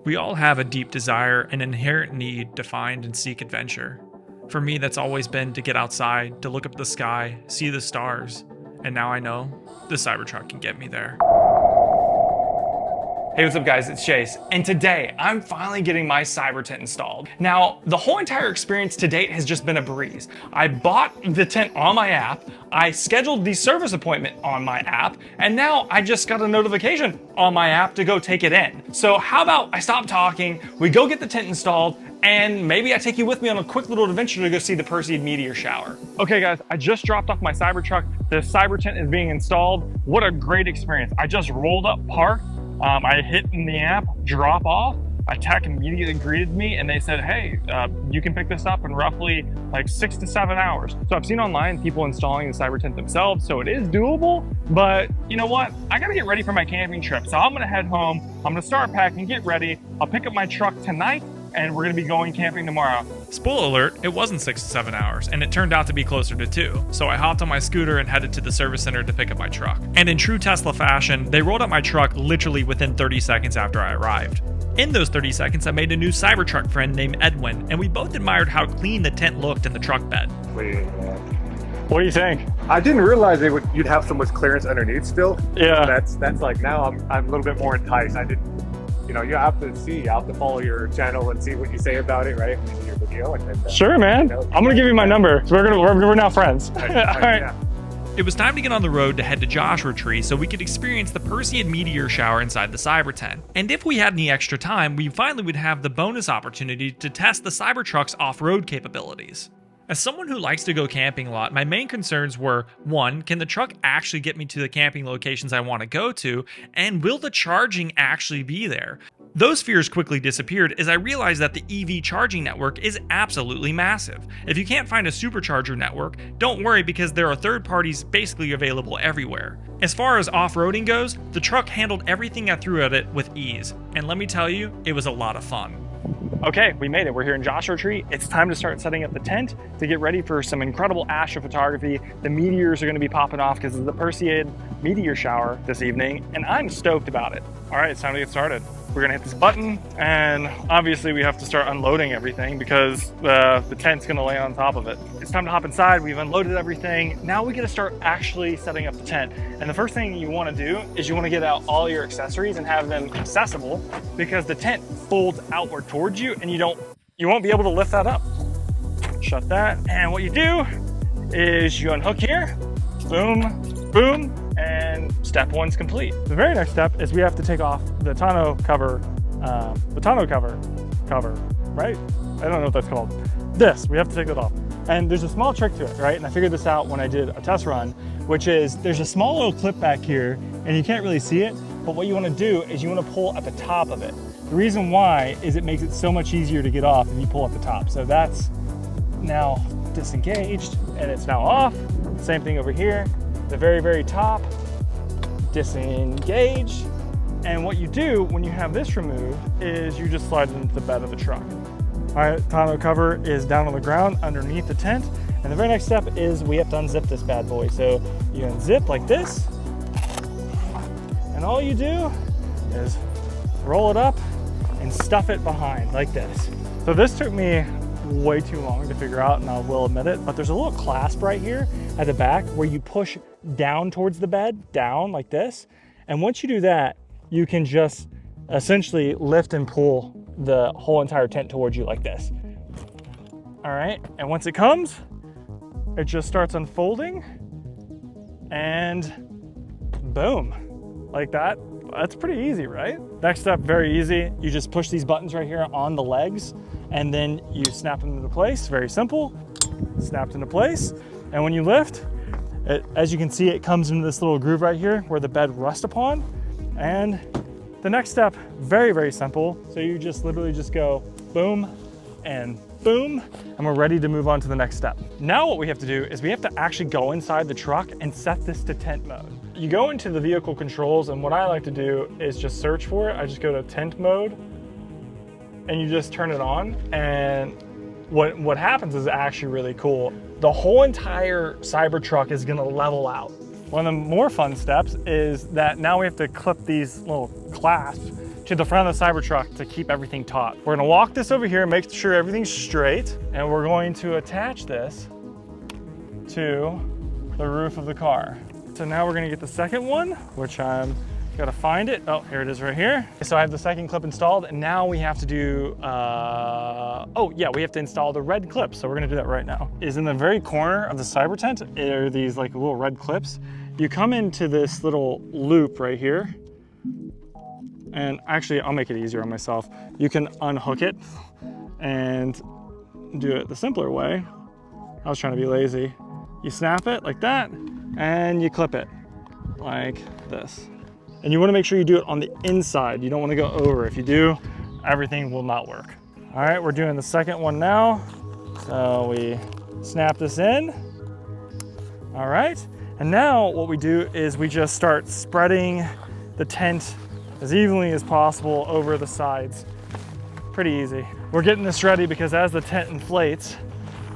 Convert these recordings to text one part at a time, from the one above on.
We all have a deep desire and inherent need to find and seek adventure. For me, that's always been to get outside, to look up the sky, see the stars, and now I know the Cybertruck can get me there. Hey, what's up guys, it's Chase, and today I'm finally getting my Cybertent installed. Now, the whole entire experience to date has just been a breeze. I bought the tent on my app, I scheduled the service appointment on my app, and now I just got a notification on my app to go take it in. So how about I stop talking, we go get the tent installed, and maybe I take you with me on a quick little adventure to go see the Perseid meteor shower. Okay guys, I just dropped off my Cybertruck. The Cybertent is being installed. What a great experience. I just rolled up, parked, I hit in the app, drop off. A tech immediately greeted me and they said, hey, you can pick this up in roughly like 6 to 7 hours. So I've seen online people installing the Cybertent themselves, so it is doable, but you know what? I gotta get ready for my camping trip. So I'm gonna head home, I'm gonna start packing, get ready. I'll pick up my truck tonight and we're gonna be going camping tomorrow. Spoiler alert, it wasn't 6 to 7 hours, and it turned out to be closer to 2. So I hopped on my scooter and headed to the service center to pick up my truck. And in true Tesla fashion, they rolled out my truck literally within 30 seconds after I arrived. In those 30 seconds, I made a new Cybertruck friend named Edwin, and we both admired how clean the tent looked in the truck bed. What do you think? I didn't realize you'd have so much clearance underneath still. Yeah. That's like, now I'm a little bit more enticed. I didn't, you have to follow your channel and see what you say about it, right? In your video. And then, sure, man. I'm gonna give you my number. So we're now friends. All right. Yeah. It was time to get on the road to head to Joshua Tree so we could experience the Perseid meteor shower inside the Cybertent. And if we had any extra time, we finally would have the bonus opportunity to test the Cybertruck's off-road capabilities. As someone who likes to go camping a lot, my main concerns were, 1, can the truck actually get me to the camping locations I want to go to, and will the charging actually be there? Those fears quickly disappeared as I realized that the EV charging network is absolutely massive. If you can't find a supercharger network, don't worry because there are third parties basically available everywhere. As far as off-roading goes, the truck handled everything I threw at it with ease, and let me tell you, it was a lot of fun. Okay, we made it. We're here in Joshua Tree. It's time to start setting up the tent to get ready for some incredible astrophotography. The meteors are going to be popping off because of the Perseid meteor shower this evening, and I'm stoked about it. All right, it's time to get started. We're gonna hit this button, and obviously we have to start unloading everything because the tent's gonna lay on top of it. It's time to hop inside. We've unloaded everything. Now we gotta start actually setting up the tent. And the first thing you wanna do is you wanna get out all your accessories and have them accessible because the tent folds outward towards you and you won't be able to lift that up. Shut that, and what you do is you unhook here, boom, boom, and step 1's complete. The very next step is we have to take off the tonneau cover, right? I don't know what that's called. We have to take that off. And there's a small trick to it, right? And I figured this out when I did a test run, which is there's a small little clip back here and you can't really see it, but what you wanna do is you wanna pull at the top of it. The reason why is it makes it so much easier to get off if you pull at the top. So that's now disengaged and it's now off. Same thing over here. The very, very top, disengage. And what you do when you have this removed is you just slide it into the bed of the truck. All right, tonneau cover is down on the ground underneath the tent. And the very next step is we have to unzip this bad boy. So you unzip like this, and all you do is roll it up and stuff it behind like this. So this took me way too long to figure out, and I will admit it, but there's a little clasp right here at the back where you push down towards the bed, down like this. And once you do that, you can just essentially lift and pull the whole entire tent towards you like this. All right, and once it comes, it just starts unfolding and boom, like that. That's pretty easy, right? Next step, very easy. You just push these buttons right here on the legs and then you snap them into place. Very simple, snapped into place. And when you lift, as you can see, it comes into this little groove right here where the bed rests upon. And the next step, very, very simple. So you just literally just go boom and boom, and we're ready to move on to the next step. Now what we have to do is we have to actually go inside the truck and set this to tent mode. You go into the vehicle controls, and what I like to do is just search for it. I just go to tent mode, and you just turn it on, and what happens is actually really cool. The whole entire Cybertruck is gonna level out. One of the more fun steps is that now we have to clip these little clasps to the front of the Cybertruck to keep everything taut. We're gonna walk this over here, make sure everything's straight, and we're going to attach this to the roof of the car. So now we're gonna get the second one, which I'm gotta find it. Oh, here it is right here. So I have the second clip installed, and now we have to do, oh yeah, we have to install the red clips. So we're gonna do that right now. Is in the very corner of the Cybertent are these like little red clips. You come into this little loop right here, and actually I'll make it easier on myself. You can unhook it and do it the simpler way. I was trying to be lazy. You snap it like that, and you clip it like this. And you want to make sure you do it on the inside. You don't want to go over. If you do, everything will not work. All right, we're doing the second one now. So we snap this in. All right, and now what we do is we just start spreading the tent as evenly as possible over the sides. Pretty easy. We're getting this ready because as the tent inflates,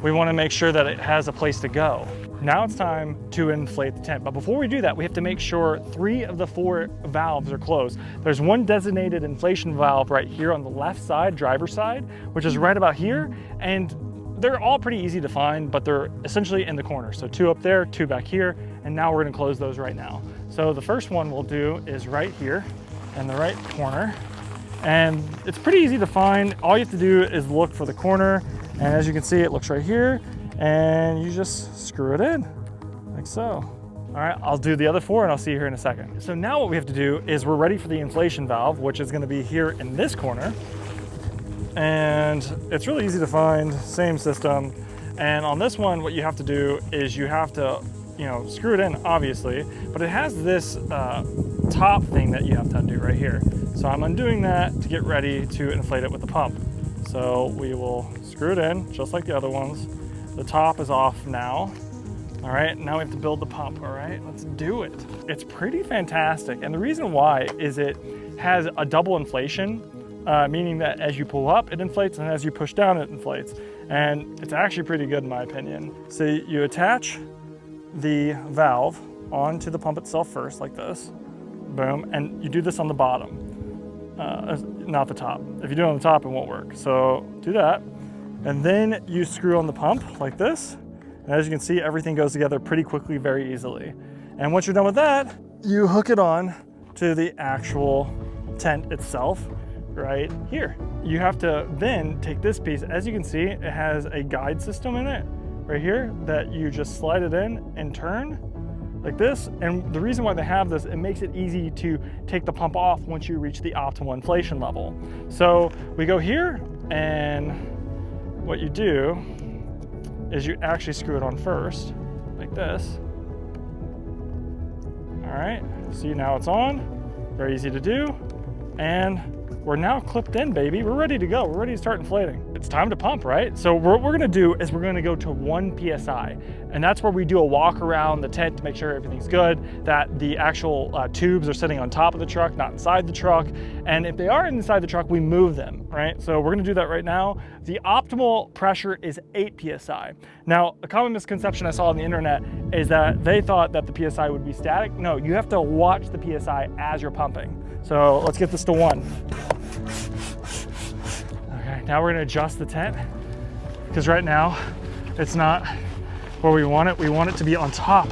we want to make sure that it has a place to go. Now it's time to inflate the tent. But before we do that, we have to make sure 3 of the 4 valves are closed. There's one designated inflation valve right here on the left side, driver's side, which is right about here. And they're all pretty easy to find, but they're essentially in the corner. So 2 up there, 2 back here. And now we're gonna close those right now. So the first one we'll do is right here in the right corner. And it's pretty easy to find. All you have to do is look for the corner. And as you can see, it looks right here. And you just screw it in, like so. All right, I'll do the other 4 and I'll see you here in a second. So now what we have to do is we're ready for the inflation valve, which is gonna be here in this corner. And it's really easy to find, same system. And on this one, what you have to do is you have to, screw it in, obviously, but it has this top thing that you have to undo right here. So I'm undoing that to get ready to inflate it with the pump. So we will screw it in, just like the other ones. The top is off now. All right, now we have to build the pump, all right? Let's do it. It's pretty fantastic. And the reason why is it has a double inflation, meaning that as you pull up, it inflates, and as you push down, it inflates. And it's actually pretty good in my opinion. So you attach the valve onto the pump itself first, like this, boom, and you do this on the bottom, not the top. If you do it on the top, it won't work. So do that. And then you screw on the pump like this. And as you can see, everything goes together pretty quickly, very easily. And once you're done with that, you hook it on to the actual tent itself right here. You have to then take this piece. As you can see, it has a guide system in it right here that you just slide it in and turn like this. And the reason why they have this, it makes it easy to take the pump off once you reach the optimal inflation level. So we go here, and what you do is you actually screw it on first, like this. All right, see, now it's on, very easy to do. And we're now clipped in, baby. We're ready to go. We're ready to start inflating. It's time to pump, right? So what we're gonna do is we're gonna go to 1 PSI. And that's where we do a walk around the tent to make sure everything's good, that the actual tubes are sitting on top of the truck, not inside the truck. And if they are inside the truck, we move them, right? So we're gonna do that right now. The optimal pressure is 8 PSI. Now, a common misconception I saw on the internet is that they thought that the PSI would be static. No, you have to watch the PSI as you're pumping. So let's get this to 1. Okay, now we're gonna adjust the tent, because right now it's not where we want it. We want it to be on top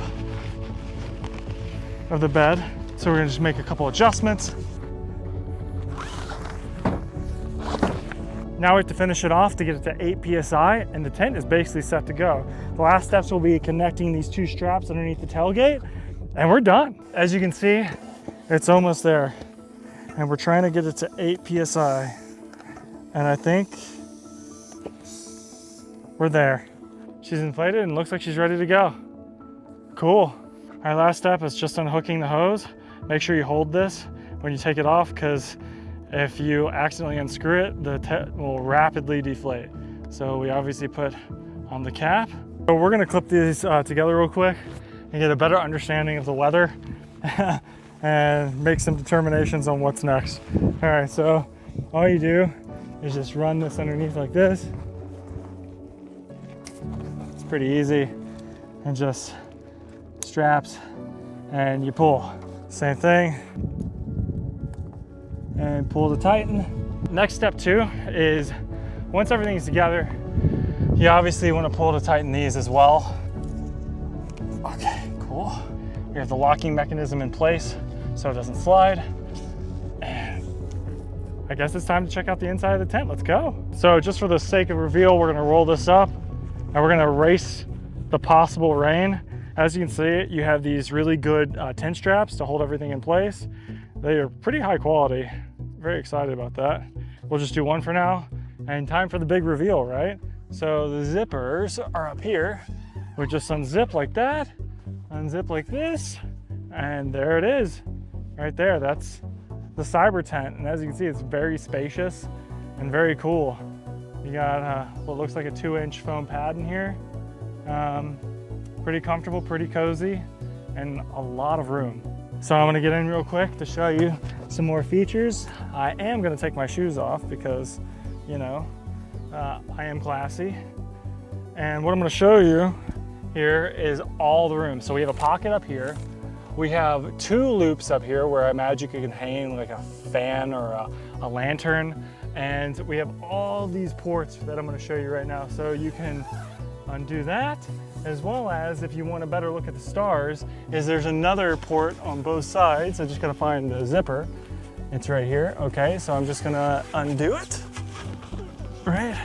of the bed. So we're gonna just make a couple adjustments. Now we have to finish it off to get it to 8 PSI, and the tent is basically set to go. The last steps will be connecting these 2 straps underneath the tailgate, and we're done. As you can see, it's almost there. And we're trying to get it to 8 PSI. And I think we're there. She's inflated and looks like she's ready to go. Cool. Our last step is just unhooking the hose. Make sure you hold this when you take it off, because if you accidentally unscrew it, the tent will rapidly deflate. So we obviously put on the cap. So we're gonna clip these together real quick and get a better understanding of the weather and make some determinations on what's next. All right, so all you do is just run this underneath like this. It's pretty easy, and just straps and you pull. Same thing. and pull to tighten. Next step too is once everything's together, you obviously want to pull to tighten these as well. Okay, cool. We have the locking mechanism in place so it doesn't slide. And I guess it's time to check out the inside of the tent. Let's go. So just for the sake of reveal, we're gonna roll this up and we're gonna erase the possible rain. As you can see, you have these really good tent straps to hold everything in place. They are pretty high quality. Very excited about that. We'll just do one for now and time for the big reveal, right? So the zippers are up here. We just unzip like that, unzip like this, and there it is, right there. That's the Cybertent, and as you can see, it's very spacious and very cool. You got what looks like a 2-inch foam pad in here. Pretty comfortable, pretty cozy, and a lot of room. So I'm gonna get in real quick to show you some more features. I am gonna take my shoes off because, you know, I am classy. And what I'm gonna show you here is all the room. So we have a pocket up here. We have 2 loops up here where I imagine you can hang like a fan or a lantern. And we have all these ports that I'm gonna show you right now. So you can undo that, as well as if you want a better look at the stars, is there's another port on both sides. I'm just gonna find the zipper. It's right here, okay? So I'm just gonna undo it, right?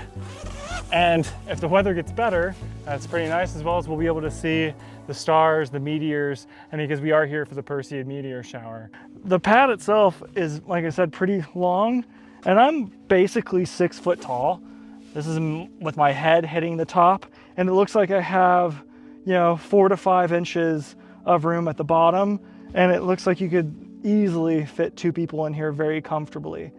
And if the weather gets better, that's pretty nice, as well as we'll be able to see the stars, the meteors, and because we are here for the Perseid meteor shower. The pad itself is, like I said, pretty long, and I'm basically 6 foot tall. This is with my head hitting the top, and it looks like I have, you know, 4 to 5 inches of room at the bottom, and it looks like you could easily fit 2 people in here very comfortably.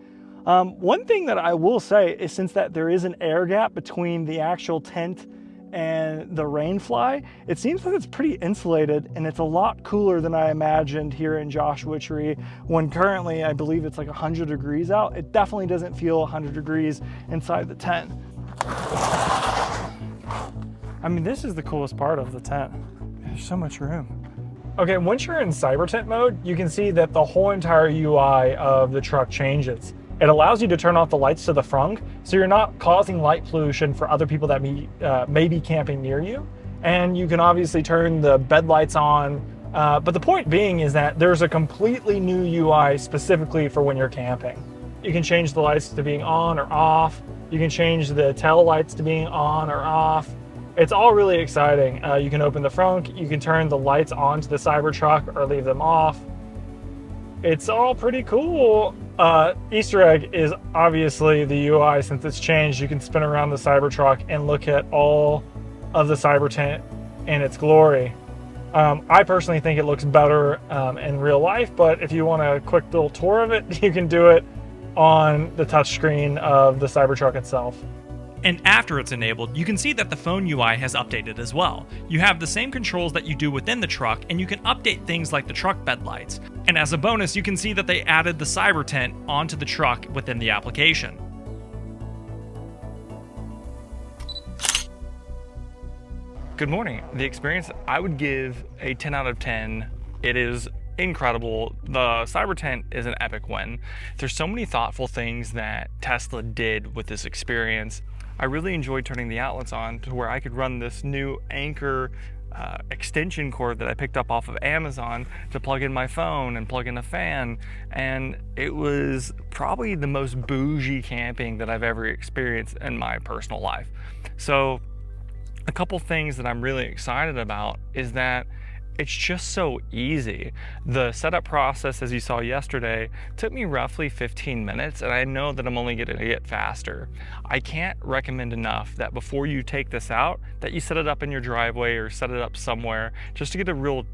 One thing that I will say is, since that there is an air gap between the actual tent and the rainfly, it seems like it's pretty insulated, and it's a lot cooler than I imagined here in Joshua Tree, when currently I believe it's like 100 degrees out. It definitely doesn't feel 100 degrees inside the tent. I mean, this is the coolest part of the tent. There's so much room. Okay, once you're in Cybertent mode, you can see that the whole entire UI of the truck changes. It allows you to turn off the lights to the front, so you're not causing light pollution for other people that may be camping near you. And you can obviously turn the bed lights on. But the point being is that there's a completely new UI specifically for when you're camping. You can change the lights to being on or off. You can change the tail lights to being on or off. It's all really exciting. You can open the front, you can turn the lights on to the Cybertruck or leave them off. It's all pretty cool. Easter egg is obviously the UI. Since it's changed, you can spin around the Cybertruck and look at all of the Cybertent in its glory. I personally think it looks better in real life, but if you want a quick little tour of it, you can do it on the touchscreen of the Cybertruck itself. And after it's enabled, you can see that the phone UI has updated as well. You have the same controls that you do within the truck, and you can update things like the truck bed lights. And as a bonus, you can see that they added the Cybertent onto the truck within the application. Good morning. The experience, I would give a 10 out of 10. It is incredible. The Cybertent is an epic win. There's so many thoughtful things that Tesla did with this experience. I really enjoyed turning the outlets on to where I could run this new Anker extension cord that I picked up off of Amazon to plug in my phone and plug in a fan, and it was probably the most bougie camping that I've ever experienced in my personal life. So a couple things that I'm really excited about is that it's just so easy. The setup process, as you saw yesterday, took me roughly 15 minutes, and I know that I'm only going to get faster. I can't recommend enough that before you take this out, that you set it up in your driveway or set it up somewhere just to get a real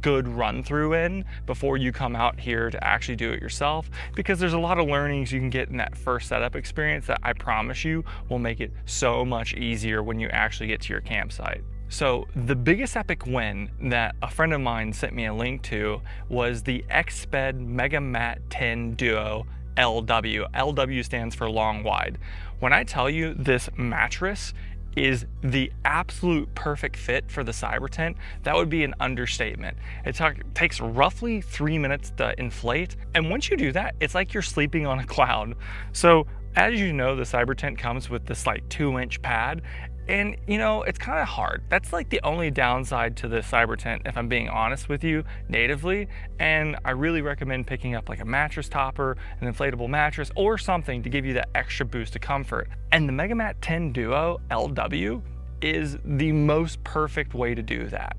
good run through in before you come out here to actually do it yourself, because there's a lot of learnings you can get in that first setup experience that I promise you will make it so much easier when you actually get to your campsite. So the biggest epic win that a friend of mine sent me a link to was the Exped MegaMat 10 Duo LW. LW stands for long wide. When I tell you this mattress is the absolute perfect fit for the Cybertent, that would be an understatement. It takes roughly 3 minutes to inflate, and once you do that, it's like you're sleeping on a cloud. So as you know, the Cybertent comes with this like 2-inch pad, and you know, it's kind of hard. That's like the only downside to the Cybertent, if I'm being honest with you, natively. And I really recommend picking up like a mattress topper, an inflatable mattress, or something to give you that extra boost of comfort. And the MegaMat 10 Duo LW is the most perfect way to do that.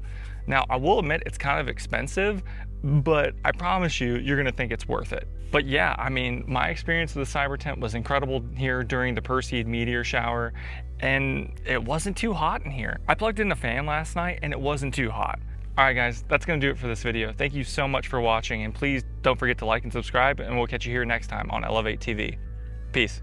Now, I will admit it's kind of expensive, but I promise you, you're gonna think it's worth it. But yeah, I mean, my experience with the Cybertent was incredible here during the Perseid Meteor shower, and it wasn't too hot in here. I plugged in a fan last night and it wasn't too hot. All right guys, that's gonna do it for this video. Thank you so much for watching, and please don't forget to like and subscribe, and we'll catch you here next time on Elevate TV. Peace.